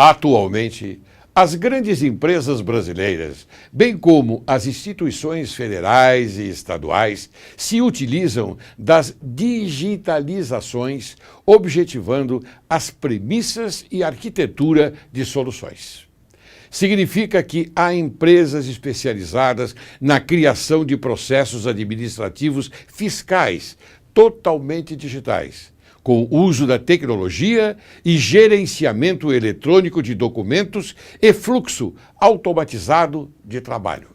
Atualmente, as grandes empresas brasileiras, bem como as instituições federais e estaduais, se utilizam das digitalizações, objetivando as premissas e arquitetura de soluções. Significa que há empresas especializadas na criação de processos administrativos fiscais totalmente digitais, com o uso da tecnologia e gerenciamento eletrônico de documentos e fluxo automatizado de trabalho.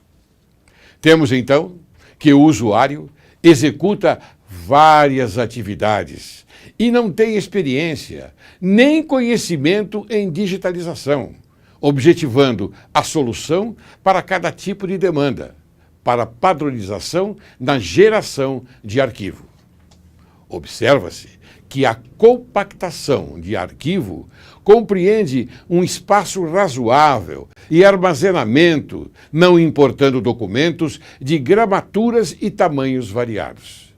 Temos, então, que o usuário executa várias atividades e não tem experiência nem conhecimento em digitalização, objetivando a solução para cada tipo de demanda, para padronização na geração de arquivo. Observa-se que a compactação de arquivo compreende um espaço razoável e armazenamento, não importando documentos de gramaturas e tamanhos variados.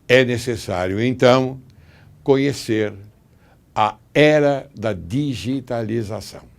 É necessário, então, conhecer a era da digitalização.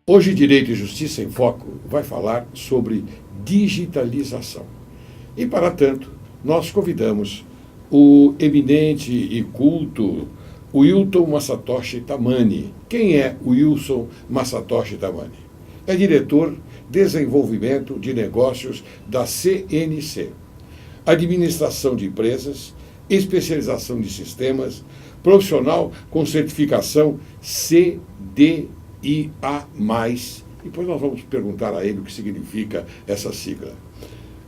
Hoje, Direito e Justiça em Foco vai falar sobre digitalização. E, para tanto, nós convidamos o eminente e culto Wilton Masatoshi Tamani. Quem é o Wilson Masatoshi Tamani? É diretor de Desenvolvimento de Negócios da CNC, Administração de Empresas, Especialização de Sistemas, profissional com certificação CDIA+. Depois nós vamos perguntar a ele o que significa essa sigla.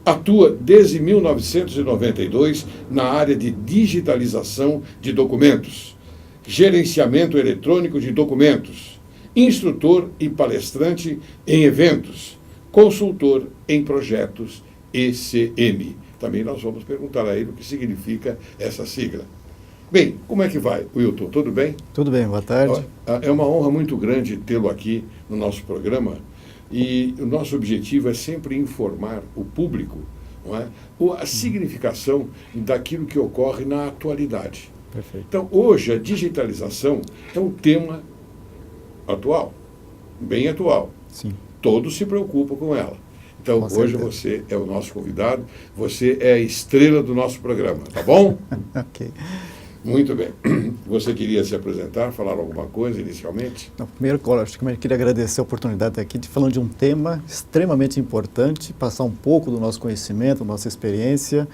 Atua desde 1992 na área de digitalização de documentos, gerenciamento eletrônico de documentos, instrutor e palestrante em eventos, consultor em projetos ECM. Também nós vamos perguntar a ele o que significa essa sigla. Bem, como é que vai, Wilton? Tudo bem? Tudo bem, boa tarde. É uma honra muito grande tê-lo aqui no nosso programa e o nosso objetivo é sempre informar o público, não é? A significação daquilo que ocorre na atualidade. Perfeito. Então, hoje, a digitalização é um tema atual, bem atual. Sim. Todos se preocupam com ela. Então, Com hoje certeza. você é o nosso convidado, você é a estrela do nosso programa, tá bom? Ok. Muito bem. Você queria se apresentar, falar alguma coisa inicialmente? Não, primeiro, acho que eu queria agradecer a oportunidade aqui de falar de um tema extremamente importante, passar um pouco do nosso conhecimento, da nossa experiência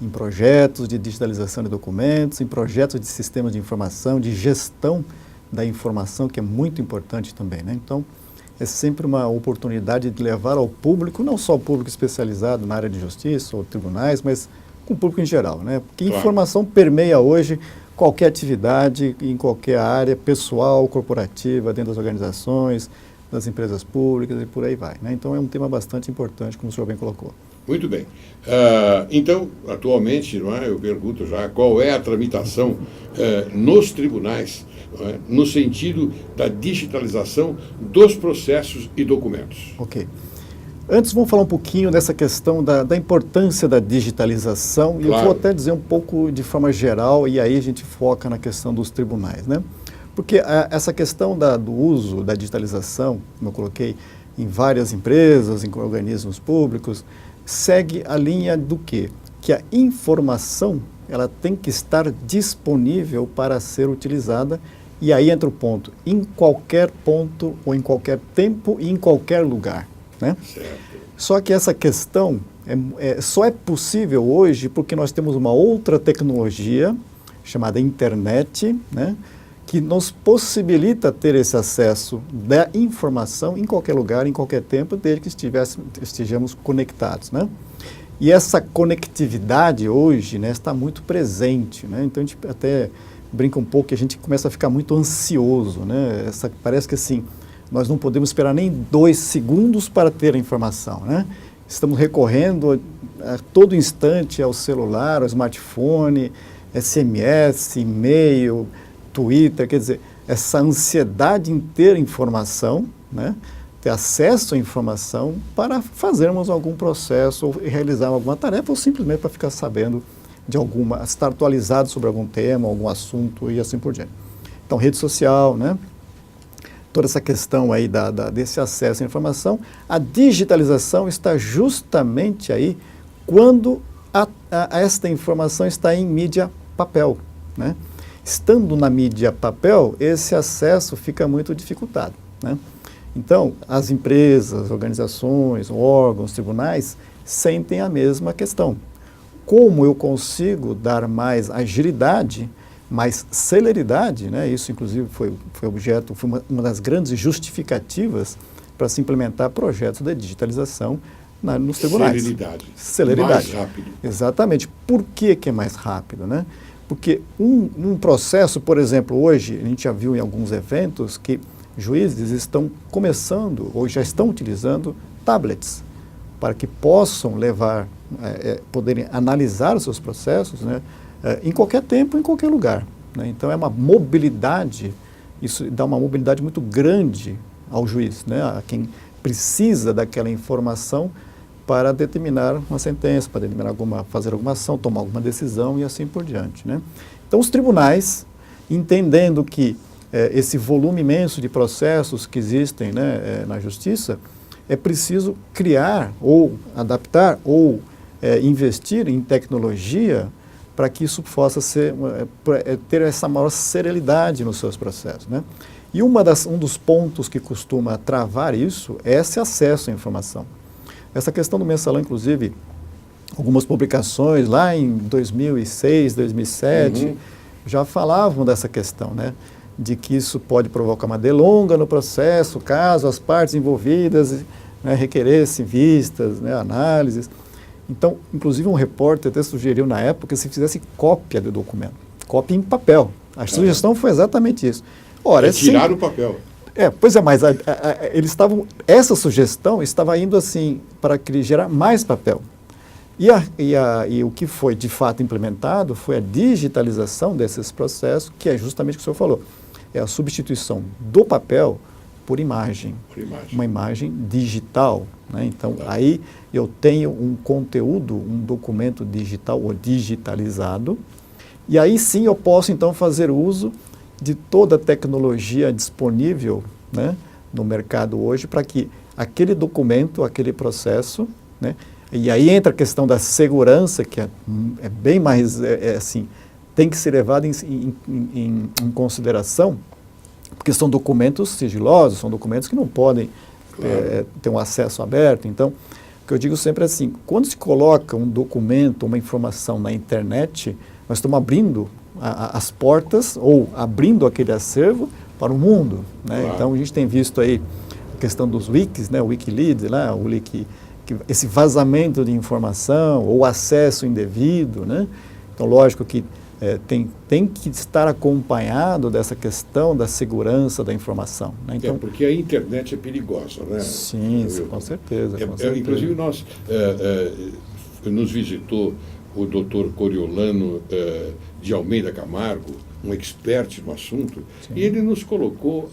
em projetos de digitalização de documentos, em projetos de sistemas de informação, de gestão da informação, que é muito importante também, né? Então, é sempre uma oportunidade de levar ao público, não só o público especializado na área de justiça ou tribunais, mas com o público em geral, né? Porque Claro. informação permeia hoje qualquer atividade, em qualquer área, pessoal, corporativa, dentro das organizações, das empresas públicas e por aí vai, né? Então é um tema bastante importante, como o senhor bem colocou. Muito bem. Então, atualmente, não é, eu pergunto já, qual é a tramitação nos tribunais, não é, no sentido da digitalização dos processos e documentos? Ok. Antes, vamos falar um pouquinho dessa questão da importância da digitalização, e Claro. eu vou até dizer um pouco de forma geral, e aí a gente foca na questão dos tribunais, né? Porque essa questão do uso da digitalização, como eu coloquei, em várias empresas, em organismos públicos, segue a linha do quê? Que a informação, ela tem que estar disponível para ser utilizada, e aí entra o ponto, em qualquer ponto, ou em qualquer tempo e em qualquer lugar, né? Certo. Só que essa questão só é possível hoje porque nós temos uma outra tecnologia chamada internet, né, que nos possibilita ter esse acesso da informação em qualquer lugar, em qualquer tempo, desde que estejamos conectados, né? E essa conectividade hoje, né, está muito presente, né? Então a gente até brinca um pouco que a gente começa a ficar muito ansioso, né? Parece que assim, nós não podemos esperar nem 2 segundos para ter a informação, né? estamos recorrendo a todo instante ao celular, ao smartphone, SMS, e-mail, Twitter, quer dizer, essa ansiedade em ter informação, né, ter acesso à informação para fazermos algum processo ou realizar alguma tarefa ou simplesmente para ficar sabendo de alguma, estar atualizado sobre algum tema, algum assunto e assim por diante. Então, rede social, né, toda essa questão aí desse acesso à informação, a digitalização está justamente aí quando esta informação está em mídia papel, né? Estando na mídia papel, esse acesso fica muito dificultado, né? Então, as empresas, organizações, órgãos, tribunais sentem a mesma questão. Como eu consigo dar mais agilidade, mais celeridade, né? Isso inclusive foi uma das grandes justificativas para se implementar projetos de digitalização nos tribunais. Celeridade. Mais rápido. Exatamente. Por que é mais rápido, né? Porque um processo, por exemplo, hoje, a gente já viu em alguns eventos que juízes estão começando ou já estão utilizando tablets para que possam poderem analisar os seus processos, né, em qualquer tempo, em qualquer lugar, né? Então é uma mobilidade, isso dá uma mobilidade muito grande ao juiz, né, a quem precisa daquela informação para determinar uma sentença, para determinar fazer alguma ação, tomar alguma decisão e assim por diante, né? Então os tribunais, entendendo que esse volume imenso de processos que existem, né, na justiça, é preciso criar ou adaptar ou investir em tecnologia para que isso possa ter essa maior serenidade nos seus processos, né? E um dos pontos que costuma travar isso é esse acesso à informação. Essa questão do mensalão, inclusive, algumas publicações lá em 2006, 2007, já falavam dessa questão, né? De que isso pode provocar uma delonga no processo, caso as partes envolvidas, né, requeressem vistas, né, análises. Então, inclusive um repórter até sugeriu na época que se fizesse cópia do documento, cópia em papel. A sugestão foi exatamente isso. Ora, tirar o papel. Pois é, mas essa sugestão estava indo assim para gerar mais papel. E o que foi de fato implementado foi a digitalização desses processos, que é justamente o que o senhor falou. É a substituição do papel por imagem. Uma imagem digital, né? Então, aí eu tenho um conteúdo, um documento digital ou digitalizado, e aí sim eu posso então fazer uso de toda a tecnologia disponível, né, no mercado hoje para que aquele documento, aquele processo, né, e aí entra a questão da segurança, que é bem mais, assim, tem que ser levada em consideração, porque são documentos sigilosos, são documentos que não podem ter um acesso aberto. Então, o que eu digo sempre é assim, quando se coloca um documento, uma informação na internet, nós estamos abrindo as portas ou abrindo aquele acervo para o mundo, né? Claro. Então, a gente tem visto aí a questão dos wikis, né? O Wikileaks, né? Esse vazamento de informação ou acesso indevido, né? Então, lógico que tem que estar acompanhado dessa questão da segurança da informação, né? Então, porque a internet é perigosa, né? Sim, com certeza. Com certeza. Inclusive, nos visitou o doutor Coriolano de Almeida Camargo, um expert no assunto, sim, e ele nos colocou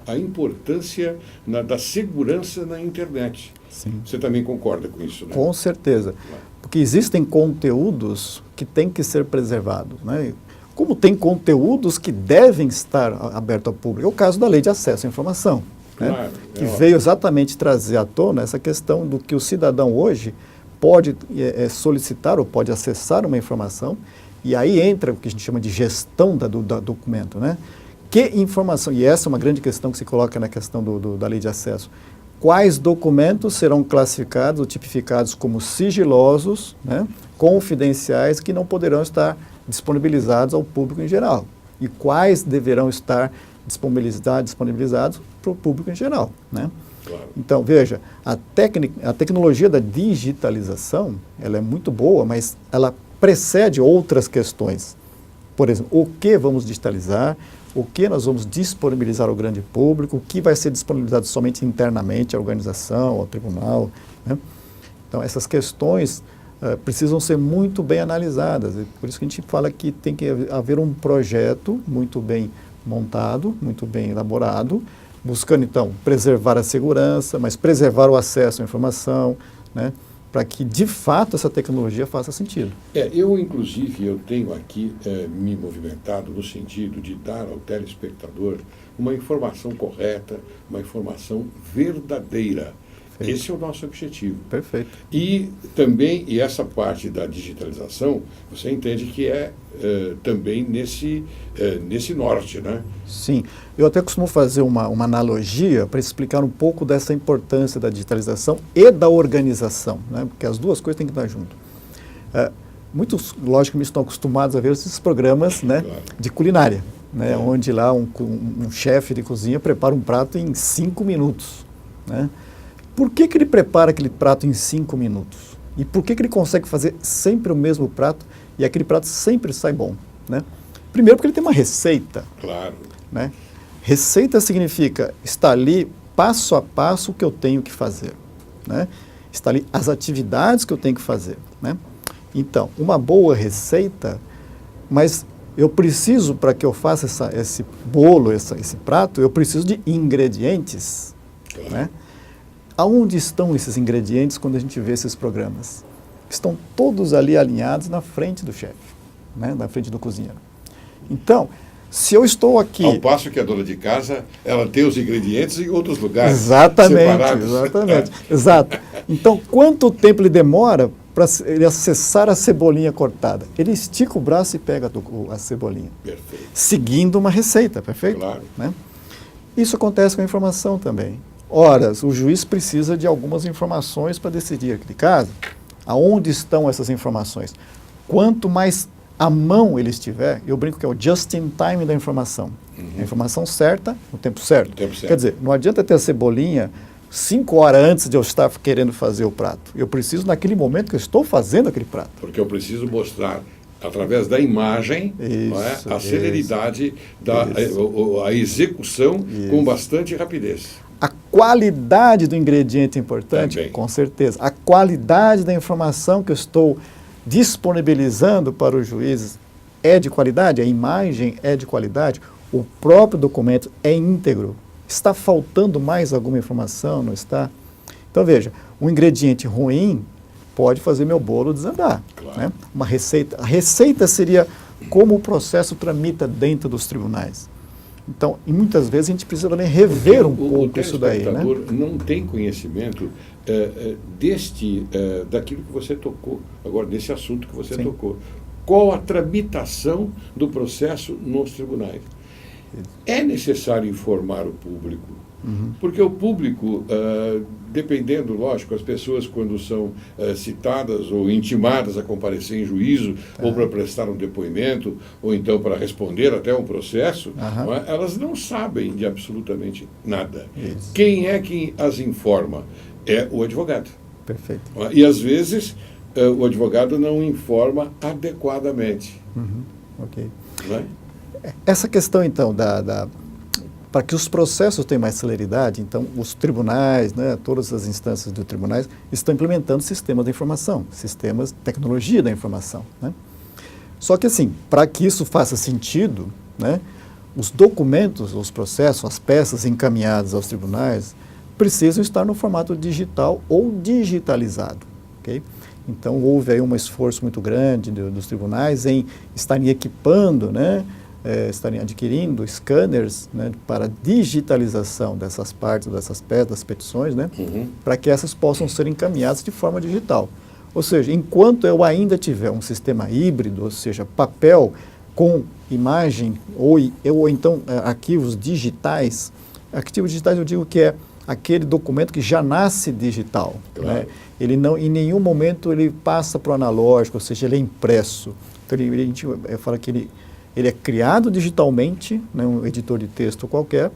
a importância da segurança na internet. Sim. Você também concorda com isso, né? Com certeza. Porque existem conteúdos que têm que ser preservados, né? Como tem conteúdos que devem estar abertos ao público. É o caso da Lei de Acesso à Informação, né? Claro, que veio exatamente trazer à tona essa questão do que o cidadão hoje pode solicitar ou pode acessar uma informação, e aí entra o que a gente chama de gestão do documento, né? Que informação, e essa é uma grande questão que se coloca na questão da lei de acesso, quais documentos serão classificados ou tipificados como sigilosos, né, confidenciais, que não poderão estar disponibilizados ao público em geral, e quais deverão estar disponibilizados para o público em geral, né? Claro. Então, veja, a tecnologia da digitalização, ela é muito boa, mas ela precede outras questões. Por exemplo, o que vamos digitalizar, o que nós vamos disponibilizar ao grande público, o que vai ser disponibilizado somente internamente à organização, ao tribunal, né? Então, essas questões precisam ser muito bem analisadas. Por isso que a gente fala que tem que haver um projeto muito bem montado, muito bem elaborado, buscando, então, preservar a segurança, mas preservar o acesso à informação, né, para que, de fato, essa tecnologia faça sentido. Inclusive, eu tenho aqui me movimentado no sentido de dar ao telespectador uma informação correta, uma informação verdadeira. Perfeito. Esse é o nosso objetivo. Perfeito. E também, essa parte da digitalização, você entende que é também nesse norte, né? Sim. Eu até costumo fazer uma analogia para explicar um pouco dessa importância da digitalização e da organização, né? Porque as duas coisas têm que estar junto. Muitos, logicamente, estão acostumados a ver esses programas, né, claro, de culinária, né, onde lá um chefe de cozinha prepara um prato em 5 minutos, né? Por que ele prepara aquele prato em 5 minutos? E por que ele consegue fazer sempre o mesmo prato e aquele prato sempre sai bom, né? Primeiro porque ele tem uma receita. Claro. Né? Receita significa está ali passo a passo o que eu tenho que fazer, né? Está ali as atividades que eu tenho que fazer, né? Então, uma boa receita, mas eu preciso, para que eu faça esse bolo, esse prato, eu preciso de ingredientes, Claro. né? Aonde estão esses ingredientes quando a gente vê esses programas? Estão todos ali alinhados na frente do chefe, né? Na frente do cozinheiro. Então, se eu estou aqui... Ao passo que a dona de casa, ela tem os ingredientes em outros lugares. Exatamente, separados. exatamente. Exato. Então, quanto tempo ele demora para ele acessar a cebolinha cortada? Ele estica o braço e pega a cebolinha. Perfeito. Seguindo uma receita, perfeito? Claro. Né? Isso acontece com a informação também. Ora, o juiz precisa de algumas informações para decidir aquele caso. Aonde estão essas informações? Quanto mais à mão ele estiver, eu brinco que é o just in time da informação. A informação certa, no tempo certo. Quer dizer, não adianta ter a cebolinha 5 horas antes de eu estar querendo fazer o prato. Eu preciso naquele momento que eu estou fazendo aquele prato. Porque eu preciso mostrar, através da imagem, a celeridade, a execução com bastante rapidez. A qualidade do ingrediente é importante? Também. Com certeza. A qualidade da informação que eu estou disponibilizando para os juízes é de qualidade? A imagem é de qualidade? O próprio documento é íntegro? Está faltando mais alguma informação? Não está? Então, veja, um ingrediente ruim pode fazer meu bolo desandar. Claro. Né? Uma receita. A receita seria como o processo tramita dentro dos tribunais. Então, e muitas vezes a gente precisa também rever um pouco isso daí, né? O telespectador não tem conhecimento daquilo que você tocou, agora desse assunto que você Sim. tocou. Qual a tramitação do processo nos tribunais? É necessário informar o público, porque o público, dependendo, lógico, as pessoas quando são citadas ou intimadas a comparecer em juízo, ou para prestar um depoimento, ou então para responder até um processo, não é? Elas não sabem de absolutamente nada. Isso. Quem é que as informa? É o advogado. Perfeito. E às vezes o advogado não informa adequadamente. Ok. Não é? Essa questão, então, para que os processos tenham mais celeridade, então, os tribunais, né, todas as instâncias dos tribunais estão implementando sistemas de informação, sistemas de tecnologia da informação, né? Só que, assim, para que isso faça sentido, né, os documentos, os processos, as peças encaminhadas aos tribunais precisam estar no formato digital ou digitalizado, ok? Então, houve aí um esforço muito grande dos tribunais em estarem equipando, né, estarem adquirindo scanners, né, para digitalização dessas partes, dessas peças, das petições, né, para que essas possam ser encaminhadas de forma digital. Ou seja, enquanto eu ainda tiver um sistema híbrido, ou seja, papel com imagem ou então arquivos digitais, arquivos digitais eu digo que é aquele documento que já nasce digital. Claro. Né? Ele não, em nenhum momento ele passa para o analógico, ou seja, ele é impresso. Então, a gente fala que ele é criado digitalmente, né, um editor de texto qualquer,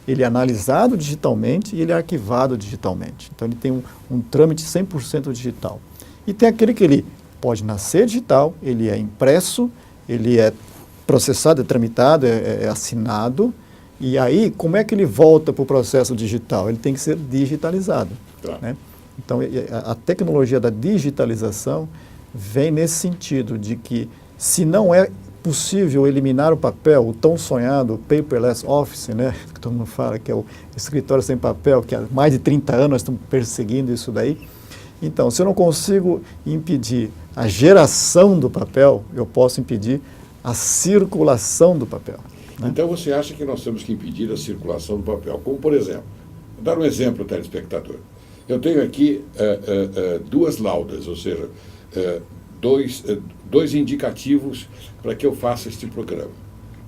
ele é analisado digitalmente e ele é arquivado digitalmente. Então, ele tem um trâmite 100% digital. E tem aquele que ele pode nascer digital, ele é impresso, ele é processado, é tramitado, é assinado, e aí, como é que ele volta para o processo digital? Ele tem que ser digitalizado. Claro. Né? Então, a tecnologia da digitalização vem nesse sentido de que, se não é possível eliminar o papel, o tão sonhado paperless office, né, que todo mundo fala que é o escritório sem papel, que há mais de 30 anos nós estamos perseguindo isso daí. Então, se eu não consigo impedir a geração do papel, eu posso impedir a circulação do papel. Né? Então, você acha que nós temos que impedir a circulação do papel? Como, por exemplo, vou dar um exemplo, telespectador. Eu tenho aqui duas laudas, ou seja, dois indicativos para que eu faça este programa.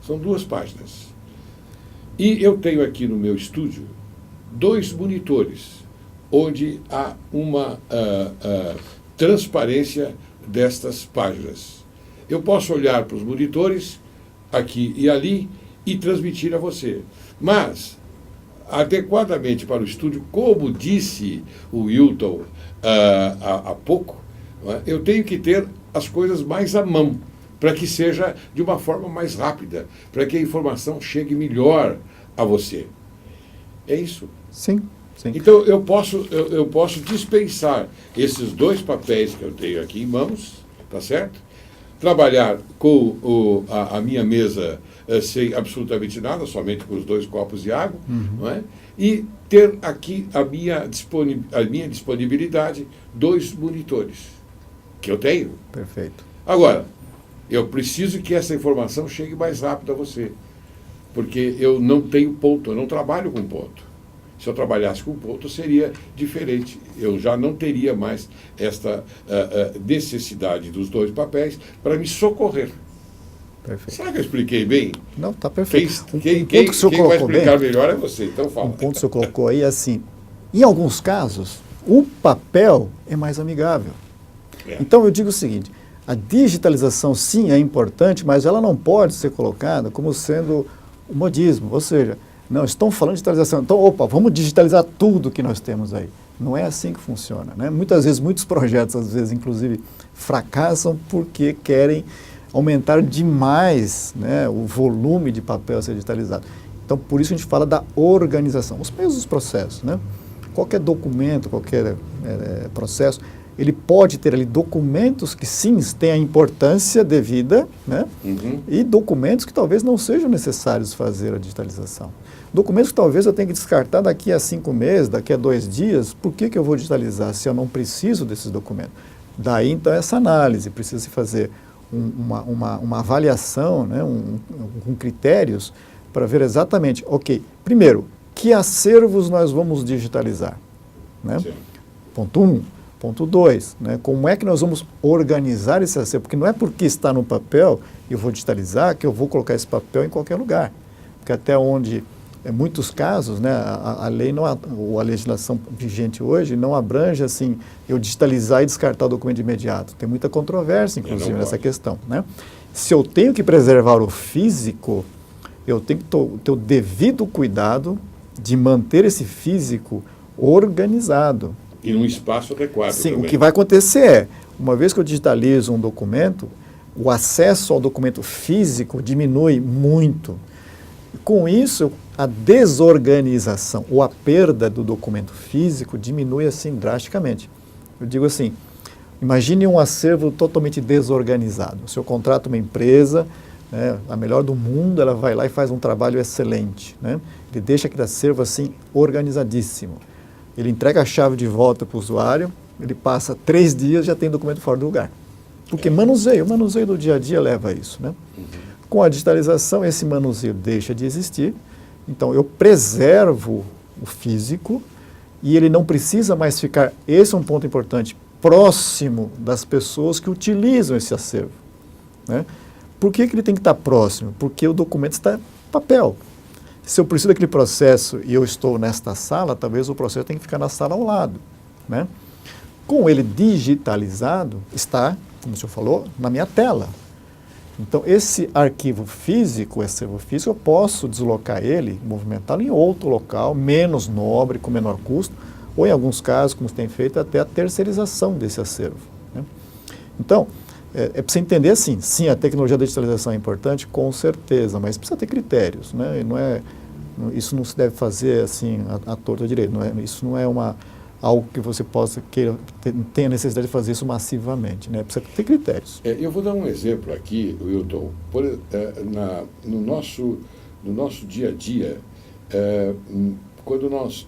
São 2 páginas. E eu tenho aqui no meu estúdio 2 monitores, onde há uma transparência destas páginas. Eu posso olhar para os monitores, aqui e ali, e transmitir a você. Mas, adequadamente para o estúdio, como disse o Wilton há pouco, eu tenho que ter as coisas mais à mão, para que seja de uma forma mais rápida, para que a informação chegue melhor a você. É isso? Sim, sim. Então, eu posso dispensar esses 2 papéis que eu tenho aqui em mãos, tá certo? Trabalhar com a minha mesa sem absolutamente nada, somente com os 2 copos de água, não é? E ter aqui a minha disponibilidade 2 monitores, que eu tenho. Perfeito. Agora, eu preciso que essa informação chegue mais rápido a você, porque eu não tenho ponto, eu não trabalho com ponto. Se eu trabalhasse com ponto, seria diferente. Eu já não teria mais esta necessidade dos 2 papéis para me socorrer. Perfeito. Será que eu expliquei bem? Não, está perfeito. Quem vai explicar melhor é você, então fala. Um ponto que o senhor colocou aí é assim, em alguns casos, o papel é mais amigável. Então, eu digo o seguinte, a digitalização, sim, é importante, mas ela não pode ser colocada como sendo o modismo, ou seja, não, estão falando de digitalização, então, opa, vamos digitalizar tudo que nós temos aí. Não é assim que funciona, né? Muitas vezes, muitos projetos, às vezes, inclusive, fracassam porque querem aumentar demais, né, o volume de papel a ser digitalizado. Então, por isso a gente fala da organização, os mesmos processos, né? Qualquer documento, qualquer processo, ele pode ter ali documentos que sim têm a importância devida, né? E documentos que talvez não sejam necessários fazer a digitalização. Documentos que talvez eu tenha que descartar daqui a 5 meses, daqui a 2 dias, por que eu vou digitalizar se eu não preciso desses documentos? Daí, então, essa análise, precisa se fazer uma avaliação, né? Com critérios para ver exatamente, ok, primeiro, que acervos nós vamos digitalizar? Né? Ponto 1. Ponto 2, né? Como é que nós vamos organizar esse acervo? Porque não é porque está no papel e eu vou digitalizar que eu vou colocar esse papel em qualquer lugar. Porque até onde, em muitos casos, né, a lei ou a legislação vigente hoje não abrange assim, eu digitalizar e descartar o documento de imediato. Tem muita controvérsia, inclusive, nessa questão. Né? Se eu tenho que preservar o físico, eu tenho que ter o devido cuidado de manter esse físico organizado. E num espaço adequado. Sim, também. O que vai acontecer é, uma vez que eu digitalizo um documento, o acesso ao documento físico diminui muito. Com isso, a desorganização ou a perda do documento físico diminui assim drasticamente. Eu digo assim, imagine um acervo totalmente desorganizado. O senhor contrata uma empresa, né, a melhor do mundo, ela vai lá e faz um trabalho excelente. Né? Ele deixa aquele acervo assim organizadíssimo. Ele entrega a chave de volta para o usuário, ele passa 3 dias e já tem documento fora do lugar. Porque o manuseio do dia a dia leva a isso. Né? Com a digitalização, esse manuseio deixa de existir, então eu preservo o físico e ele não precisa mais ficar, esse é um ponto importante, próximo das pessoas que utilizam esse acervo. Né? Por que ele tem que estar próximo? Porque o documento está em papel. Se eu preciso daquele processo e eu estou nesta sala, talvez o processo tenha que ficar na sala ao lado. Né? Com ele digitalizado, está, como o senhor falou, na minha tela. Então, esse arquivo físico, esse acervo físico, eu posso deslocar ele, movimentá-lo em outro local, menos nobre, com menor custo, ou em alguns casos, como se tem feito, até a terceirização desse acervo. Né? Então, é para você entender assim, sim, a tecnologia da digitalização é importante, com certeza, mas precisa ter critérios, né? Isso não se deve fazer assim, à torta direito, isso não é algo que você possa tenha necessidade de fazer isso massivamente, né? Precisa ter critérios. Eu vou dar um exemplo aqui, Wilton. No nosso dia a dia, quando nós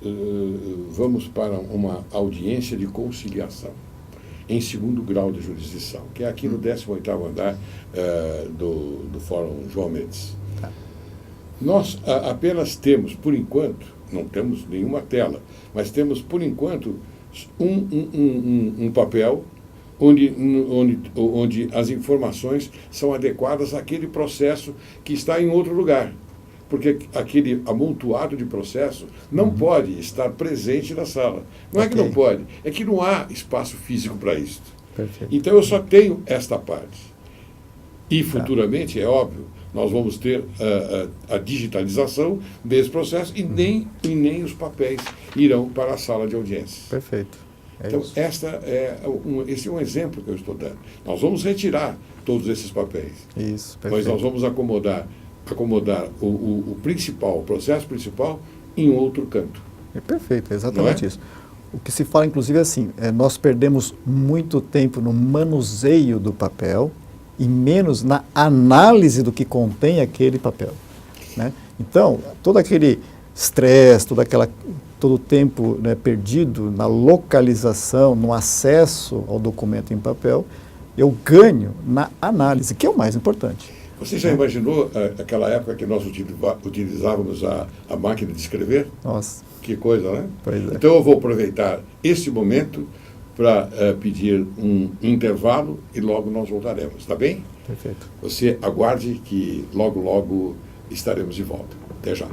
vamos para uma audiência de conciliação em segundo grau de jurisdição, que é aqui no 18º andar do Fórum João Mendes. Tá. Nós apenas temos, por enquanto, não temos nenhuma tela, mas temos, por enquanto, um papel onde as informações são adequadas àquele processo que está em outro lugar. Porque aquele amontoado de processo não pode estar presente na sala. Não é que não pode, é que não há espaço físico para isso. Perfeito. Então eu só tenho esta parte. E futuramente, é óbvio, nós vamos ter a digitalização desse processo e nem os papéis irão para a sala de audiências. Perfeito. Então, esse é um exemplo que eu estou dando. Nós vamos retirar todos esses papéis. Isso, perfeito. Mas nós vamos acomodar o principal, o processo principal, em outro canto. Perfeito, é exatamente isso. O que se fala, inclusive, é assim, nós perdemos muito tempo no manuseio do papel e menos na análise do que contém aquele papel, né? Então, todo aquele estresse, todo o tempo, né, perdido na localização, no acesso ao documento em papel, eu ganho na análise, que é o mais importante. Você já imaginou aquela época que nós utilizávamos a máquina de escrever? Nossa. Que coisa, né? Pois é. Então eu vou aproveitar esse momento para pedir um intervalo e logo nós voltaremos, tá bem? Perfeito. Você aguarde que logo, logo estaremos de volta. Até já.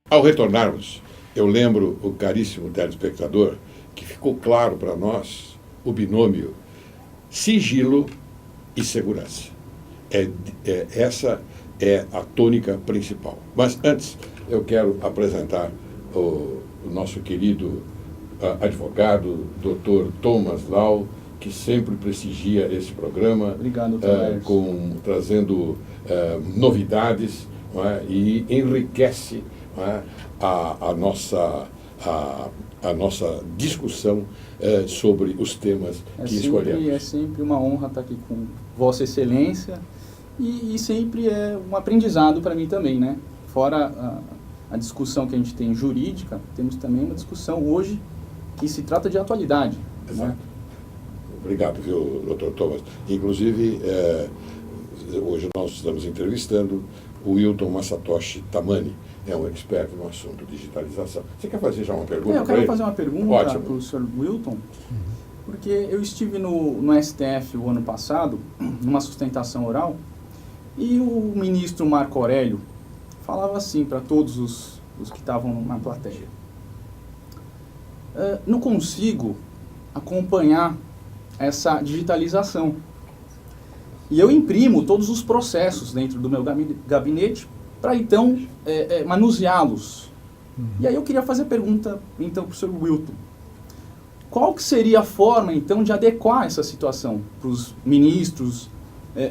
Ao retornarmos, eu lembro o caríssimo telespectador que ficou claro para nós o binômio sigilo e segurança. Essa é a tônica principal. Mas antes, eu quero apresentar o nosso querido advogado, Dr. Thomas Lau, que sempre prestigia esse programa. Obrigado, trazendo novidades, não é? E enriquece, não é? a nossa discussão sobre os temas que escolhemos. É sempre uma honra estar aqui com Vossa Excelência e sempre é um aprendizado para mim também, né? Fora a discussão que a gente tem jurídica, temos também uma discussão hoje que se trata de atualidade. Exato. Né? Obrigado, viu, Dr. Thomas. Inclusive, hoje nós estamos entrevistando o Wilton Masatoshi Tamani, é um expert no assunto digitalização. Você quer fazer já uma pergunta? Eu quero fazer uma pergunta para o Sr. Wilton, porque eu estive no STF o ano passado, numa sustentação oral, e o ministro Marco Aurélio falava assim para todos os que estavam na plateia. Não consigo acompanhar essa digitalização. E eu imprimo todos os processos dentro do meu gabinete para, então, manuseá-los. E aí eu queria fazer a pergunta, então, para o Sr. Wilton. Qual que seria a forma, então, de adequar essa situação para os ministros,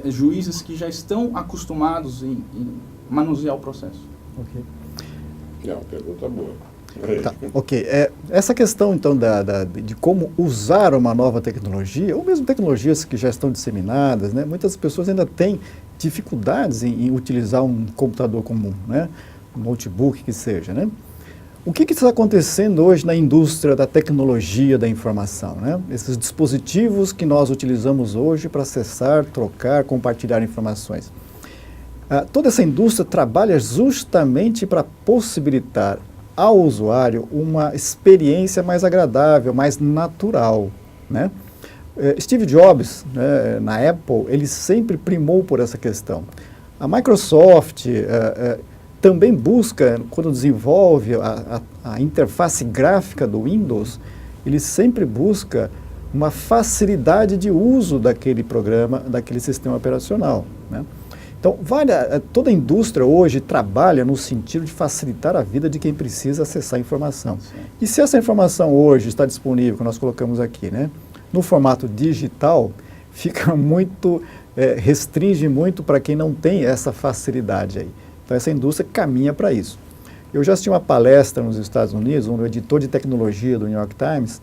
juízes que já estão acostumados em manusear o processo? Ok. É uma pergunta boa. Tá, ok. Essa questão, então, de como usar uma nova tecnologia, ou mesmo tecnologias que já estão disseminadas, né? Muitas pessoas ainda têm dificuldades em utilizar um computador comum, né? Um notebook que seja, né? O que está acontecendo hoje na indústria da tecnologia da informação, né? Esses dispositivos que nós utilizamos hoje para acessar, trocar, compartilhar informações. Toda essa indústria trabalha justamente para possibilitar ao usuário uma experiência mais agradável, mais natural, né? Steve Jobs, né, na Apple, ele sempre primou por essa questão. A Microsoft também busca, quando desenvolve a interface gráfica do Windows, ele sempre busca uma facilidade de uso daquele programa, daquele sistema operacional, né? Então, toda a indústria hoje trabalha no sentido de facilitar a vida de quem precisa acessar a informação. Sim. E se essa informação hoje está disponível, que nós colocamos aqui, né, no formato digital, fica muito, restringe muito para quem não tem essa facilidade aí. Então, essa indústria caminha para isso. Eu já assisti uma palestra nos Estados Unidos, um editor de tecnologia do New York Times,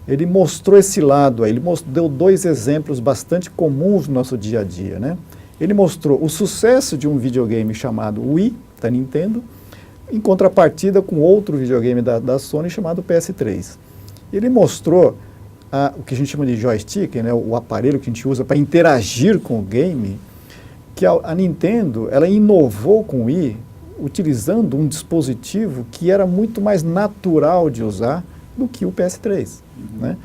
ele mostrou esse lado aí, ele deu 2 exemplos bastante comuns no nosso dia a dia, né? Ele mostrou o sucesso de um videogame chamado Wii, da Nintendo, em contrapartida com outro videogame da Sony chamado PS3. Ele mostrou o que a gente chama de joystick, né, o aparelho que a gente usa para interagir com o game, que a Nintendo ela inovou com o Wii, utilizando um dispositivo que era muito mais natural de usar do que o PS3. Né?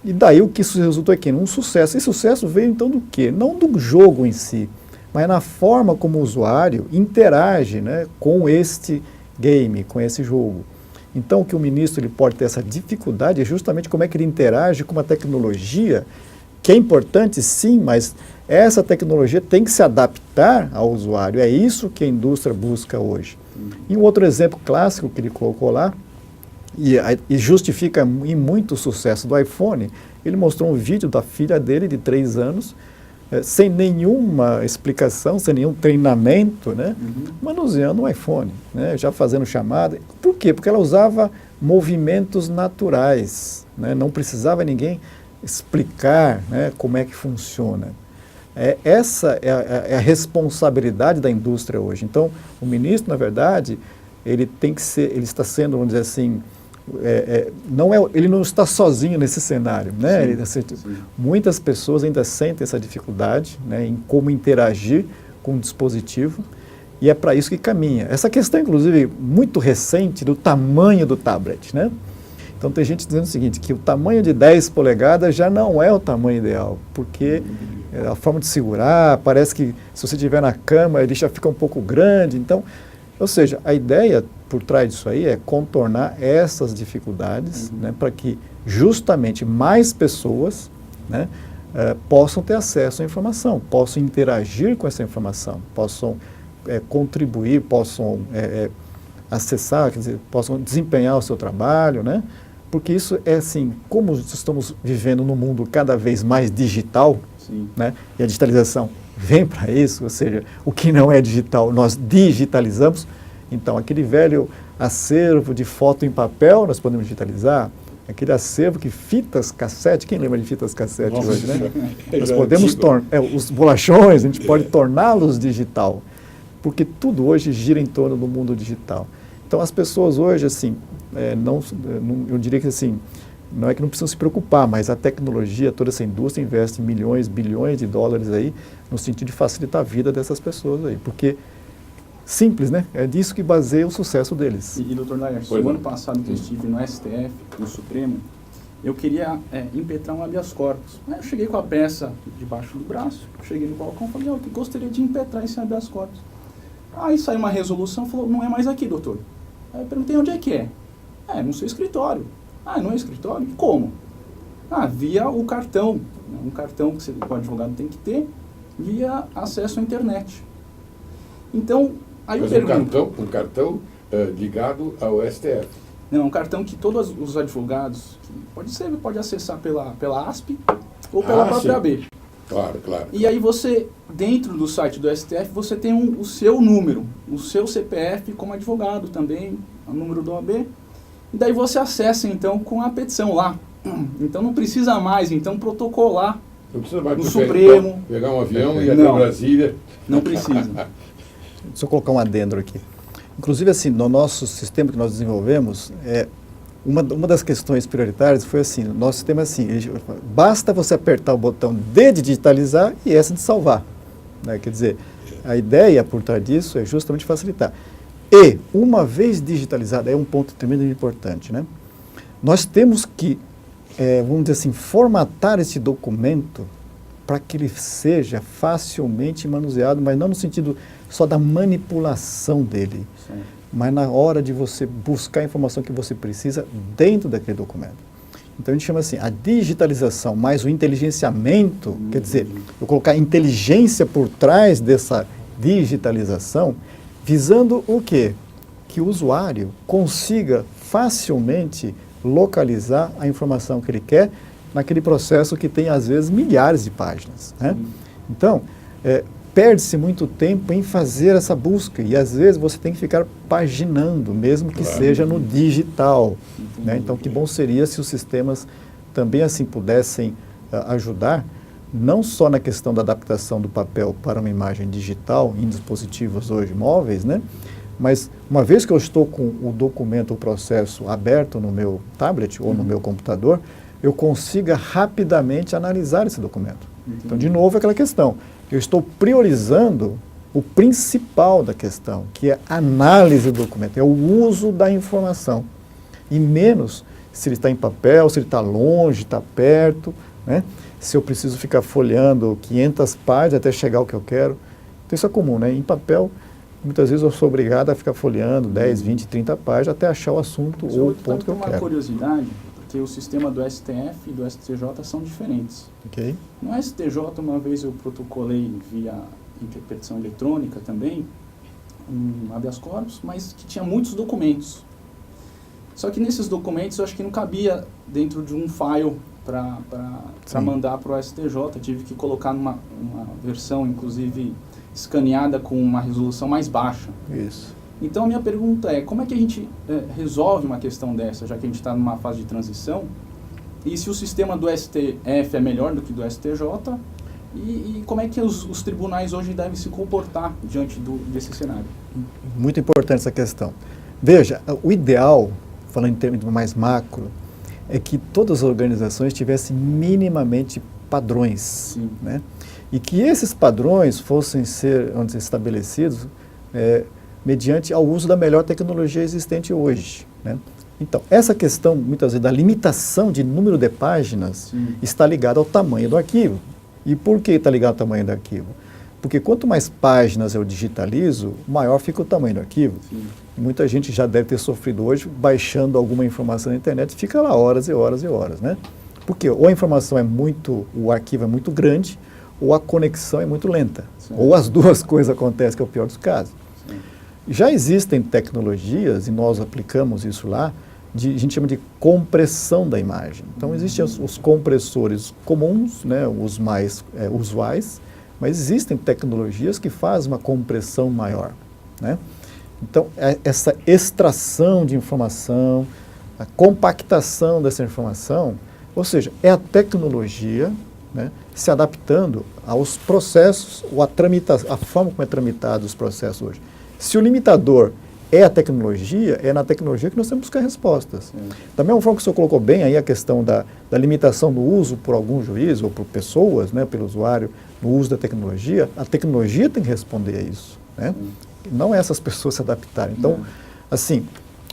E daí o que isso resultou aqui? Um sucesso. Esse sucesso veio então do quê? Não do jogo em si, mas na forma como o usuário interage, né, com este game, com esse jogo. Então o que o ministro ele pode ter essa dificuldade é justamente como é que ele interage com uma tecnologia que é importante sim, mas essa tecnologia tem que se adaptar ao usuário. É isso que a indústria busca hoje. E um outro exemplo clássico que ele colocou lá, e justifica em muito o sucesso do iPhone, ele mostrou um vídeo da filha dele de 3 anos, sem nenhuma explicação, sem nenhum treinamento, né, manuseando um iPhone, né, já fazendo chamada. Por quê? Porque ela usava movimentos naturais, né, não precisava ninguém explicar, né, como é que funciona. Essa é a responsabilidade da indústria hoje. Então, o ministro, na verdade, ele está sendo, vamos dizer assim, ele não está sozinho nesse cenário, né? Sim. Muitas pessoas ainda sentem essa dificuldade, né, em como interagir com o dispositivo, e é para isso que caminha. Essa questão, inclusive, muito recente do tamanho do tablet, né? Então tem gente dizendo o seguinte, que o tamanho de 10 polegadas já não é o tamanho ideal, porque a forma de segurar, parece que se você estiver na cama, ele já fica um pouco grande. Então, ou seja, a ideia por trás disso aí é contornar essas dificuldades, né, para que justamente mais pessoas, né, possam ter acesso à informação, possam interagir com essa informação, possam contribuir, possam acessar, quer dizer, possam desempenhar o seu trabalho, né? Porque isso é assim, como estamos vivendo num mundo cada vez mais digital, né, e a digitalização vem para isso, ou seja, o que não é digital nós digitalizamos. Então, aquele velho acervo de foto em papel nós podemos digitalizar, aquele acervo que fitas cassete, quem lembra de fitas cassete hoje, né? Nós podemos os bolachões, a gente pode torná-los digital, porque tudo hoje gira em torno do mundo digital. Então, as pessoas hoje, assim, eu diria que assim, não é que não precisam se preocupar, mas a tecnologia, toda essa indústria investe milhões, bilhões de dólares aí, no sentido de facilitar a vida dessas pessoas aí, porque simples, né? É disso que baseia o sucesso deles. E doutor Laércio, o ano passado que eu estive no STF, no Supremo, eu queria impetrar um habeas corpus. Aí eu cheguei com a peça debaixo do braço, cheguei no balcão e falei, eu gostaria de impetrar esse habeas corpus. Aí saiu uma resolução, falou, não é mais aqui, doutor. Aí eu perguntei, onde é que é? No seu escritório. Não é escritório? Como? Via o cartão. Um cartão que o advogado tem que ter, via acesso à internet. Então, aí eu pergunto... Um cartão ligado ao STF. Não, um cartão que todos os advogados, pode acessar pela ASP ou pela própria AB. Claro, claro. E aí você, dentro do site do STF, você tem o seu número, o seu CPF como advogado também, o número do OAB. E daí você acessa, então, com a petição lá. Então não precisa mais, então, protocolar no Supremo. Pegar um avião e ir até Brasília. Não precisa. Deixa eu colocar um adendo aqui. Inclusive, assim, no nosso sistema que nós desenvolvemos, uma das questões prioritárias foi assim, no nosso sistema é assim, basta você apertar o botão de digitalizar e essa de salvar. Né? Quer dizer, a ideia por trás disso é justamente facilitar. E, uma vez digitalizado, é um ponto tremendamente importante, né? Nós temos que, vamos dizer assim, formatar esse documento para que ele seja facilmente manuseado, mas não no sentido só da manipulação dele, sim, mas na hora de você buscar a informação que você precisa dentro daquele documento. Então a gente chama assim, a digitalização mais o inteligenciamento, quer dizer, eu colocar inteligência por trás dessa digitalização, visando o quê? Que o usuário consiga facilmente localizar a informação que ele quer naquele processo que tem, às vezes, milhares de páginas. Né? Então, perde-se muito tempo em fazer essa busca e, às vezes, você tem que ficar paginando, mesmo que seja no digital. Né? Então, que bom seria se os sistemas também, assim, pudessem ajudar, não só na questão da adaptação do papel para uma imagem digital em dispositivos hoje móveis, né? Mas uma vez que eu estou com o documento, o processo aberto no meu tablet ou no meu computador, eu consiga rapidamente analisar esse documento. Então, de novo, aquela questão, eu estou priorizando o principal da questão, que é a análise do documento, é o uso da informação, e menos se ele está em papel, se ele está longe, está perto, né? Se eu preciso ficar folheando 500 páginas até chegar ao que eu quero. Então, isso é comum, né? Em papel, muitas vezes eu sou obrigado a ficar folheando 10, 20, 30 páginas até achar o assunto ou o ponto que eu quero. Uma curiosidade, porque o sistema do STF e do STJ são diferentes. Okay. No STJ, uma vez eu protocolei via interpretação eletrônica também, um habeas corpus, mas que tinha muitos documentos. Só que nesses documentos eu acho que não cabia dentro de um file para mandar para o STJ. Eu tive que colocar numa versão, inclusive, escaneada com uma resolução mais baixa. Isso. Então, a minha pergunta é, como é que a gente resolve uma questão dessa, já que a gente está numa fase de transição? E se o sistema do STF é melhor do que do STJ? E como é que os tribunais hoje devem se comportar diante desse cenário? Muito importante essa questão. Veja, o ideal, falando em termos mais macro, é que todas as organizações tivessem minimamente padrões. Sim. Né? E que esses padrões fossem ser estabelecidos mediante ao uso da melhor tecnologia existente hoje. Né? Então, essa questão, muitas vezes, da limitação de número de páginas, sim, está ligada ao tamanho do arquivo. E por que está ligado ao tamanho do arquivo? Porque quanto mais páginas eu digitalizo, maior fica o tamanho do arquivo. Sim. Muita gente já deve ter sofrido hoje baixando alguma informação na internet e fica lá horas e horas e horas, né? Porque ou a informação o arquivo é muito grande, ou a conexão é muito lenta. Sim. Ou as duas coisas acontecem, que é o pior dos casos. Sim. Já existem tecnologias, e nós aplicamos isso lá, a gente chama de compressão da imagem. Então, existem os compressores comuns, né, os mais usuais, mas existem tecnologias que fazem uma compressão maior, né? Então, essa extração de informação, a compactação dessa informação, ou seja, é a tecnologia, né, se adaptando aos processos, ou a forma como é tramitado os processos hoje. Se o limitador é a tecnologia, é na tecnologia que nós temos que buscar respostas. Da mesma forma que o senhor colocou bem aí a questão da limitação do uso por algum juiz ou por pessoas, né, pelo usuário, no uso da tecnologia, a tecnologia tem que responder a isso, né? Não essas pessoas se adaptarem. Então, assim,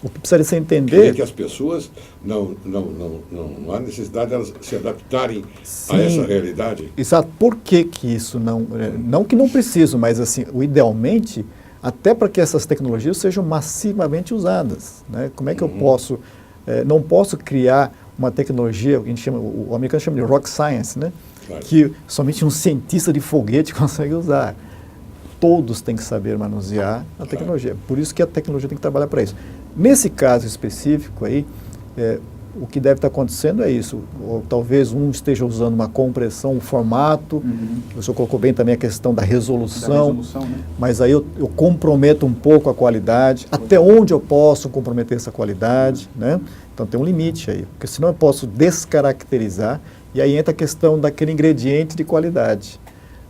o que precisaria ser entender... que as pessoas, não há necessidade de elas se adaptarem, sim, a essa realidade. Exato. Por que isso não... Não que não precisam, mas assim, idealmente, até para que essas tecnologias sejam massivamente usadas, né? Como é que eu posso... não posso criar uma tecnologia, que a gente chama, o americano chama de rock science, né? Claro. Que somente um cientista de foguete consegue usar. Todos têm que saber manusear a tecnologia. Por isso que a tecnologia tem que trabalhar para isso. Nesse caso específico aí, o que deve estar acontecendo é isso. Ou talvez um esteja usando uma compressão, um formato. O senhor colocou bem também a questão da resolução, né? Mas aí eu comprometo um pouco a qualidade. Até onde eu posso comprometer essa qualidade, né? Então tem um limite aí, porque senão eu posso descaracterizar, e aí entra a questão daquele ingrediente de qualidade.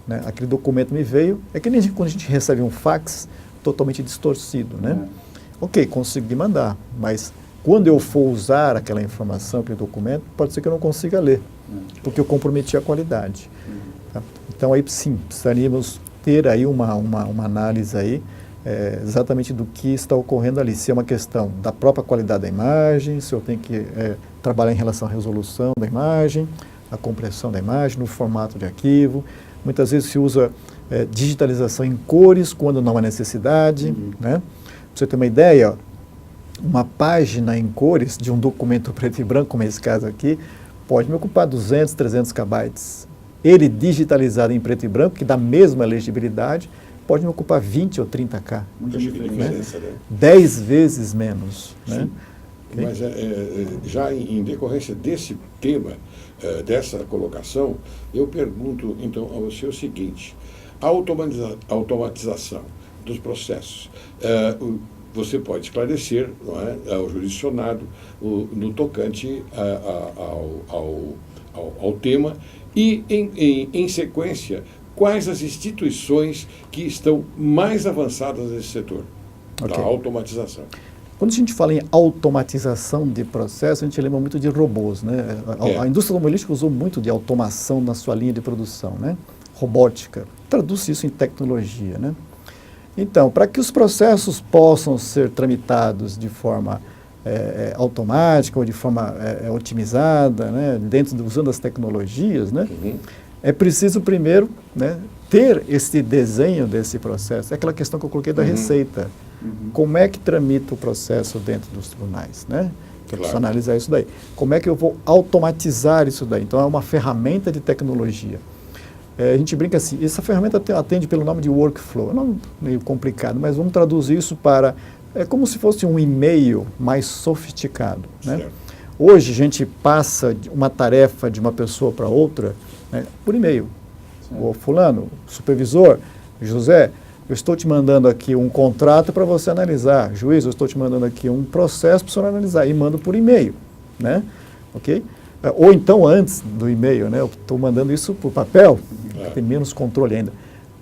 Né? Aquele documento me veio, é que nem quando a gente recebe um fax totalmente distorcido, né? ok, consegui mandar, mas quando eu for usar aquela informação, aquele documento, pode ser que eu não consiga ler, porque eu comprometi a qualidade. Tá? Então, aí sim, precisaríamos ter aí uma análise aí, exatamente do que está ocorrendo ali. Se é uma questão da própria qualidade da imagem, se eu tenho que trabalhar em relação à resolução da imagem, a compressão da imagem, no formato de arquivo. Muitas vezes se usa digitalização em cores quando não há necessidade. Né? Para você ter uma ideia, uma página em cores de um documento preto e branco, como esse caso aqui, pode me ocupar 200, 300 KB. Ele digitalizado em preto e branco, que dá a mesma legibilidade, pode me ocupar 20 ou 30K. Muita diferença, né? 10 vezes menos. Né? Okay? Mas já em decorrência desse tema, dessa colocação, eu pergunto então a você o seguinte: a automatização dos processos, você pode esclarecer, não é, ao jurisdicionado no tocante ao tema e, em sequência, quais as instituições que estão mais avançadas nesse setor da automatização. Quando a gente fala em automatização de processo, a gente lembra muito de robôs, né? A indústria automobilística usou muito de automação na sua linha de produção, né? Robótica. Traduz isso em tecnologia, né? Então, para que os processos possam ser tramitados de forma automática ou de forma otimizada, né? Usando as tecnologias, né? É preciso primeiro, né, ter esse desenho desse processo. É aquela questão que eu coloquei da receita. Como é que tramita o processo dentro dos tribunais, né? Que eu preciso analisar isso daí. Como é que eu vou automatizar isso daí? Então, é uma ferramenta de tecnologia. A gente brinca assim, essa ferramenta atende pelo nome de workflow. É um nome meio complicado, mas vamos traduzir isso para... É como se fosse um e-mail mais sofisticado, né? Hoje, a gente passa uma tarefa de uma pessoa para outra, né, por e-mail. O fulano, supervisor, José, eu estou te mandando aqui um contrato para você analisar. Juiz, eu estou te mandando aqui um processo para você analisar. E mando por e-mail, né? Ok? Ou então, antes do e-mail, né? Eu estou mandando isso por papel, que tem menos controle ainda.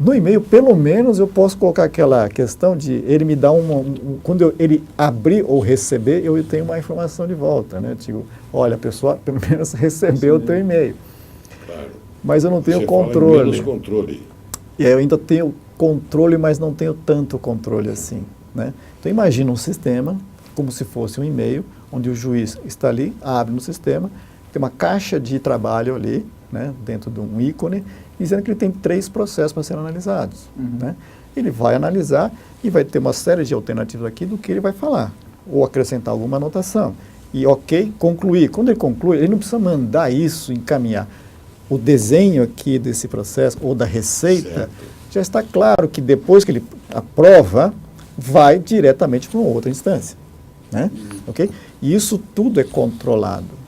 No e-mail, pelo menos, eu posso colocar aquela questão de ele me dar quando ele abrir ou receber, eu tenho uma informação de volta, né? Tipo, olha, a pessoa pelo menos recebeu o teu e-mail. Claro. Mas eu não tenho controle. Menos controle. E aí eu ainda tenho controle, mas não tenho tanto controle assim, né? Então imagina um sistema como se fosse um e-mail, onde o juiz está ali, abre no sistema, tem uma caixa de trabalho ali, né, dentro de um ícone, dizendo que ele tem 3 processos para serem analisados. Né? Ele vai analisar e vai ter uma série de alternativas aqui do que ele vai falar, ou acrescentar alguma anotação. E ok, concluir. Quando ele conclui, ele não precisa mandar isso, encaminhar. O desenho aqui desse processo, ou da receita, já está claro que depois que ele aprova, vai diretamente para uma outra instância. Né? Ok? E isso tudo é controlado.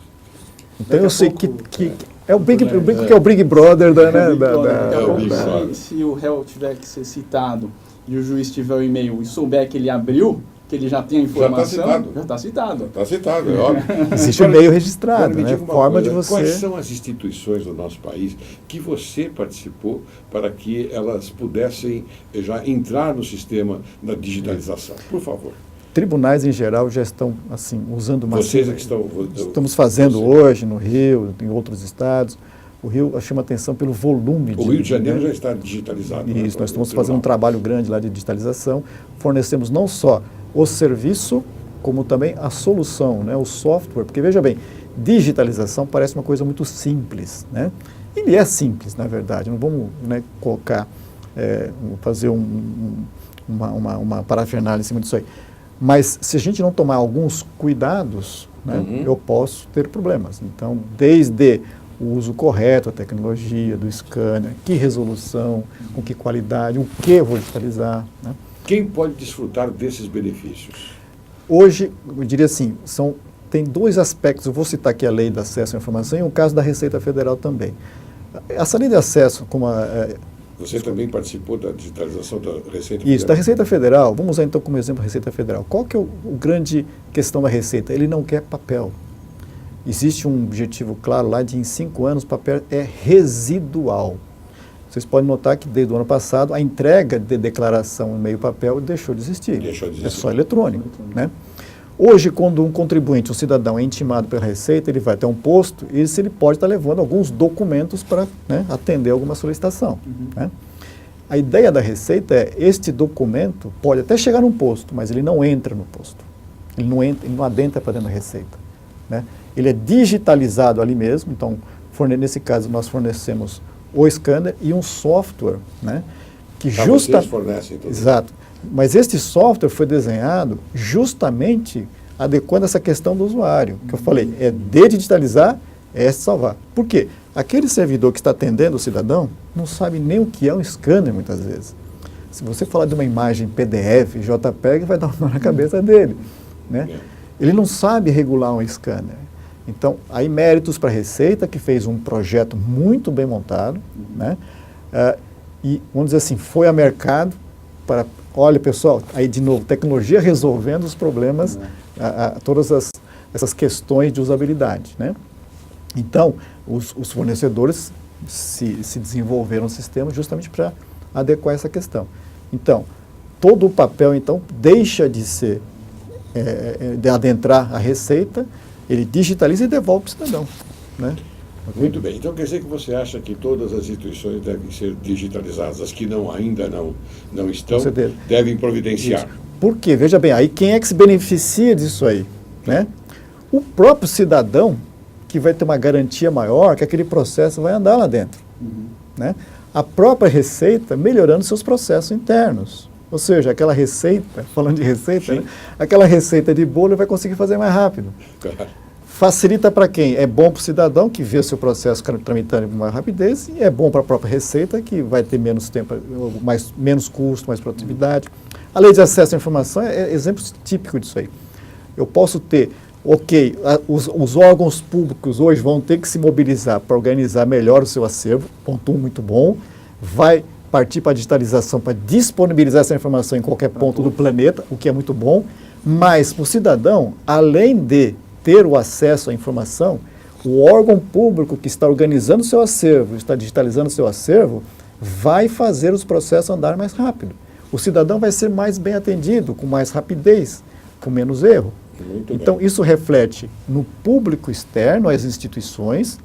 Então eu sei que é o Big Brother da... Se o réu tiver que ser citado e o juiz tiver o e-mail e souber que ele abriu, que ele já tem a informação, já está citado. Está citado, é óbvio. Existe e-mail registrado, né? Forma de você... Quais são as instituições do nosso país que você participou para que elas pudessem já entrar no sistema da digitalização? Por favor. Tribunais em geral já estão assim usando uma... Vocês é que estamos fazendo hoje no Rio, em outros estados. O Rio chama atenção pelo volume. O Rio de Janeiro já está digitalizado. Isso, nós estamos fazendo um trabalho grande lá de digitalização. Fornecemos não só o serviço, como também a solução, né, o software. Porque, veja bem, digitalização parece uma coisa muito simples, né? Ele é simples, na verdade. Não vamos, né, colocar, fazer uma parafernália em cima disso aí. Mas se a gente não tomar alguns cuidados, né, eu posso ter problemas. Então, desde o uso correto da tecnologia, do scanner, que resolução, com que qualidade, o que eu vou digitalizar. Né? Quem pode desfrutar desses benefícios? Hoje, eu diria assim, tem 2 aspectos. Eu vou citar aqui a lei de acesso à informação e o caso da Receita Federal também. Essa lei de acesso, como Você também participou da digitalização da Receita Federal? Isso, da Receita Federal. Vamos usar então como exemplo a Receita Federal. Qual que é o grande questão da Receita? Ele não quer papel. Existe um objetivo claro lá de em 5 anos o papel é residual. vocês podem notar que desde o ano passado a entrega de declaração em meio papel deixou de existir. É só eletrônico, né? Hoje, quando um contribuinte, um cidadão é intimado pela Receita, ele vai até um posto e ele pode estar levando alguns documentos para, né, atender alguma solicitação. Né? A ideia da Receita é, este documento pode até chegar num posto, mas ele não entra no posto. Ele não adentra para dentro da Receita. Né? Ele é digitalizado ali mesmo, então, nesse caso, nós fornecemos o scanner e um software, né, que vocês fornecem tudo. Exato. Mas este software foi desenhado justamente adequando essa questão do usuário, que eu falei, é de digitalizar, é salvar. Por quê? Aquele servidor que está atendendo o cidadão não sabe nem o que é um scanner, muitas vezes. Se você falar de uma imagem PDF, JPEG, vai dar um nó na cabeça dele. Né? Ele não sabe regular um scanner. Então, aí méritos para a Receita, que fez um projeto muito bem montado, né? E, vamos dizer assim, foi a mercado para... Olha, pessoal, aí de novo, tecnologia resolvendo os problemas, todas essas questões de usabilidade, né? Então, os fornecedores se desenvolveram um sistema justamente para adequar essa questão. Então, todo o papel, então, deixa de ser, de adentrar a Receita, ele digitaliza e devolve para o cidadão, né? Muito bem. Então quer dizer que você acha que todas as instituições devem ser digitalizadas, as que ainda não estão, devem providenciar? Isso. Por quê? Veja bem, aí quem é que se beneficia disso aí? Né? O próprio cidadão, que vai ter uma garantia maior que aquele processo vai andar lá dentro. Né? A própria Receita melhorando seus processos internos. Ou seja, aquela receita, falando de receita, né? Aquela receita de bolo vai conseguir fazer mais rápido. Claro. Facilita para quem? É bom para o cidadão, que vê o seu processo tramitando com mais rapidez, e é bom para a própria Receita, que vai ter menos tempo, menos custo, mais produtividade. A lei de acesso à informação é exemplo típico disso aí. Eu posso ter, os órgãos públicos hoje vão ter que se mobilizar para organizar melhor o seu acervo, ponto 1, muito bom, vai partir para a digitalização, para disponibilizar essa informação em qualquer ponto do planeta, o que é muito bom, mas para o cidadão, além de ter o acesso à informação, o órgão público que está organizando o seu acervo, está digitalizando o seu acervo, vai fazer os processos andar mais rápido. O cidadão vai ser mais bem atendido, com mais rapidez, com menos erro. Então, isso reflete no público externo, as instituições,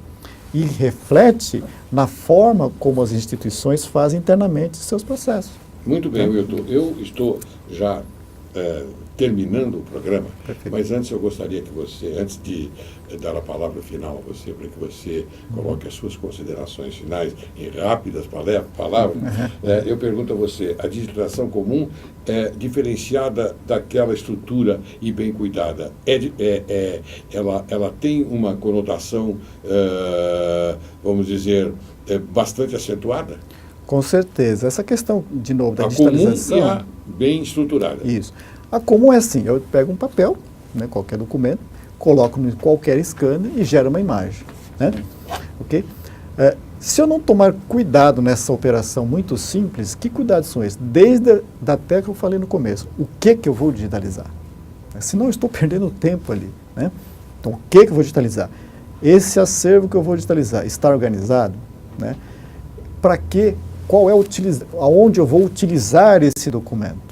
e reflete na forma como as instituições fazem internamente seus processos. Muito bem, Wilton. Eu estou já terminando o programa, perfeito. Mas antes eu gostaria que você, antes de dar a palavra final a você, para que você coloque as suas considerações finais em rápidas palavras, eu pergunto a você, a digitalização comum é diferenciada daquela estrutura e bem cuidada? Ela tem uma conotação, vamos dizer, bastante acentuada? Com certeza. Essa questão, de novo, da digitalização... Comum e a bem estruturada. Isso. A comum é assim, eu pego um papel, né, qualquer documento, coloco em qualquer scanner e gera uma imagem. Né? Okay? Se eu não tomar cuidado nessa operação muito simples, que cuidados são esses? Desde até que eu falei no começo, o que eu vou digitalizar? Senão eu estou perdendo tempo ali. Né? Então, o que eu vou digitalizar? Esse acervo que eu vou digitalizar está organizado? Né? Para quê? Qual é aonde eu vou utilizar esse documento?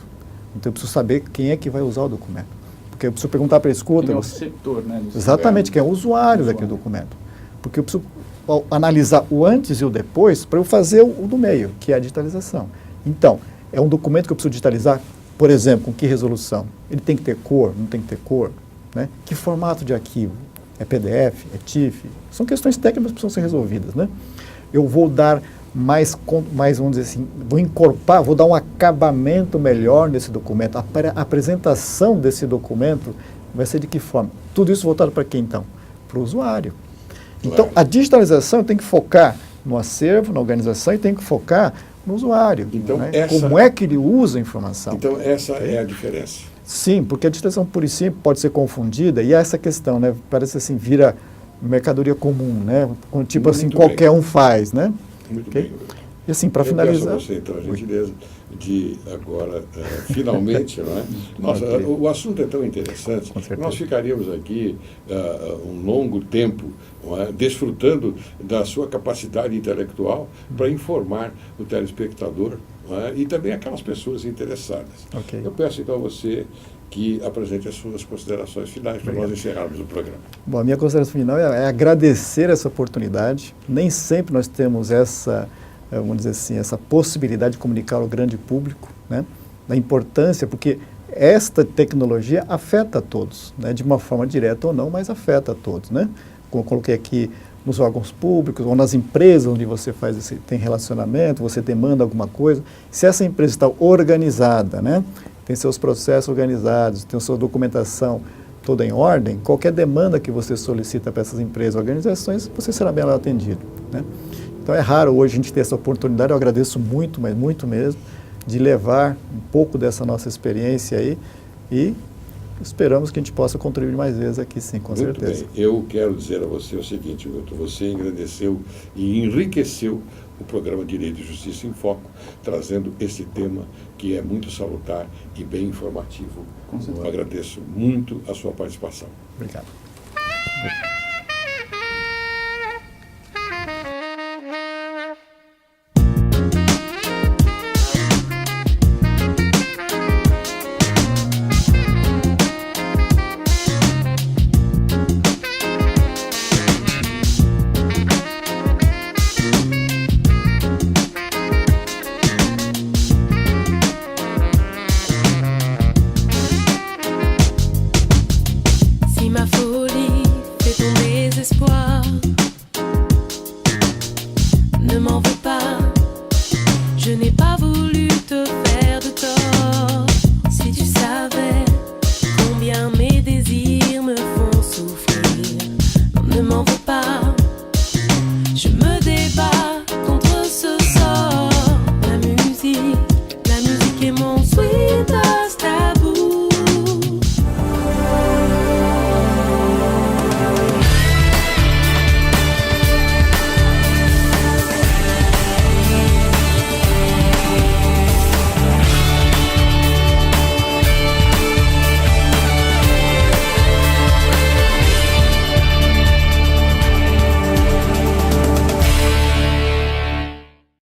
Então eu preciso saber quem é que vai usar o documento. Porque eu preciso perguntar para a escuta... Quem é o receptor, né? Exatamente, quem é o usuário daquele documento. Porque eu preciso analisar o antes e o depois para eu fazer o do meio, que é a digitalização. Então, é um documento que eu preciso digitalizar, por exemplo, com que resolução? Ele tem que ter cor? Não tem que ter cor? Né? Que formato de arquivo? É PDF? É TIFF? São questões técnicas que precisam ser resolvidas. Né? Eu vou dar mais, vamos dizer assim, vou dar um acabamento melhor nesse documento. A apresentação desse documento vai ser de que forma? Tudo isso voltado para quem, então? Para o usuário. Então, a digitalização tem que focar no acervo, na organização, e tem que focar no usuário. Então, né? Como é que ele usa a informação. Então, essa é a diferença. Sim, porque a digitalização pura e simples pode ser confundida, e essa questão, né? Parece assim, vira mercadoria comum, né? Tipo assim, qualquer um faz, né? Muito bem. E assim, para Eu finalizar... peço a você, então, a gentileza de agora, finalmente, não é? Nossa, Ok. o assunto é tão interessante Com que certeza. nós ficaríamos aqui um longo tempo, não é? Desfrutando da sua capacidade intelectual para informar o telespectador, não é? E também aquelas pessoas interessadas. Ok. Eu peço então a você que apresente as suas considerações finais para nós encerrarmos o programa. Bom, a minha consideração final é agradecer essa oportunidade. Nem sempre nós temos essa, vamos dizer assim, essa possibilidade de comunicar ao grande público, né? Da importância, porque esta tecnologia afeta a todos, né? De uma forma direta ou não, mas afeta a todos, né? Como eu coloquei aqui, nos órgãos públicos ou nas empresas onde você tem relacionamento, você demanda alguma coisa. Se essa empresa está organizada, né? Tem seus processos organizados, tem sua documentação toda em ordem, qualquer demanda que você solicita para essas empresas, organizações, você será bem atendido, né? Então é raro hoje a gente ter essa oportunidade, eu agradeço muito, mas muito mesmo, de levar um pouco dessa nossa experiência aí e esperamos que a gente possa contribuir mais vezes aqui, sim, com certeza. Muito bem. Eu quero dizer a você o seguinte, Milton, você engrandeceu e enriqueceu o programa Direito e Justiça em Foco, trazendo esse tema que é muito salutar e bem informativo. Com certeza. Eu agradeço muito a sua participação. Obrigado.